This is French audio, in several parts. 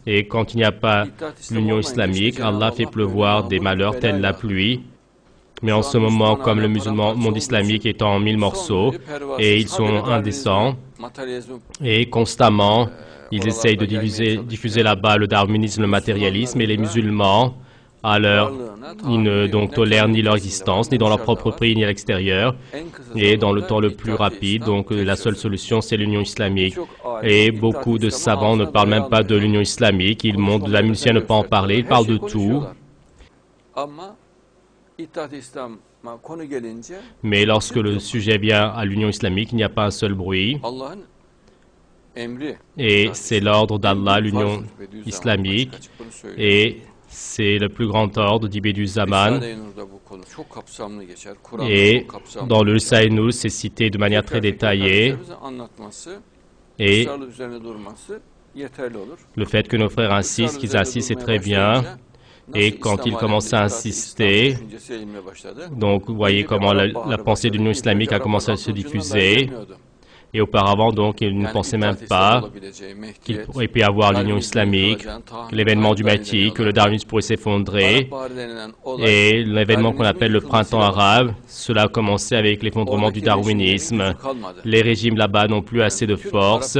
Et quand il n'y a pas l'Union islamique, Allah fait pleuvoir des malheurs tels la pluie. Mais en ce moment, comme le monde islamique est en 1000 morceaux, et ils sont indécents, et constamment, ils essayent de diffuser là-bas le darwinisme, le matérialisme, et les musulmans, ils ne donc tolèrent ni leur existence, ni dans leur propre pays, ni à l'extérieur. Et dans le temps le plus rapide, donc la seule solution, c'est l'Union islamique. Et beaucoup de savants ne parlent même pas de l'Union islamique. Ils montrent de la musique à ne pas en parler. Ils parlent de tout. Mais lorsque le sujet vient à l'Union islamique, il n'y a pas un seul bruit. Et c'est l'ordre d'Allah, l'Union islamique. Et c'est le plus grand ordre d'Ibn-Zaman. Et dans le Risale-i-Nur, c'est cité de manière très détaillée. Et le fait que nos frères insistent, qu'ils insistent, c'est très bien. Et quand ils commencent à insister, donc vous voyez comment la pensée de l'Union islamique a commencé à se diffuser. Et auparavant, donc, ils ne pensaient même pas qu'il pourrait y avoir l'Union islamique, l'événement du Mahdi, que le darwinisme pourrait s'effondrer. Et l'événement qu'on appelle le printemps arabe, cela a commencé avec l'effondrement du darwinisme. Les régimes là-bas n'ont plus assez de force,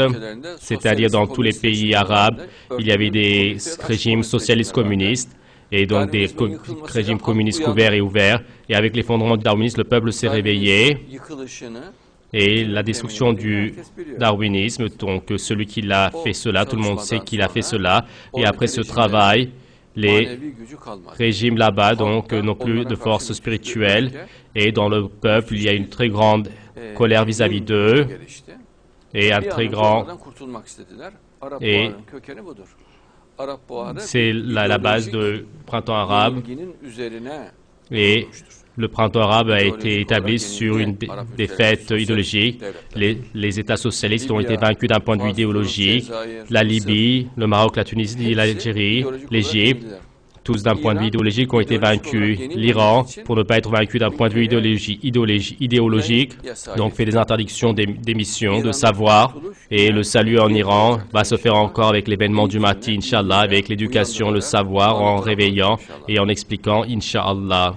c'est-à-dire dans tous les pays arabes, il y avait des régimes socialistes communistes. Et donc des régimes communistes couverts et ouverts. Et avec l'effondrement du darwinisme, le peuple s'est réveillé. Et la destruction du darwinisme, donc celui qui l'a fait cela, tout le monde sait qu'il a fait cela. Et après ce travail, les régimes là-bas donc n'ont plus de force spirituelle. Et dans le peuple, il y a une très grande colère vis-à-vis d'eux. Et un très grand... Et c'est la base du printemps arabe. Et le printemps arabe a été établi sur une défaite idéologique. Les États socialistes ont été vaincus d'un point de vue idéologique. La Libye, le Maroc, la Tunisie, l'Algérie, l'Égypte, tous d'un point de vue idéologique ont été vaincus. L'Iran, pour ne pas être vaincu d'un point de vue idéologique, donc fait des interdictions d'émission, de savoir. Et le salut en Iran va se faire encore avec l'événement du Mahdi, Inch'Allah, avec l'éducation, le savoir, en réveillant et en expliquant, Inch'Allah.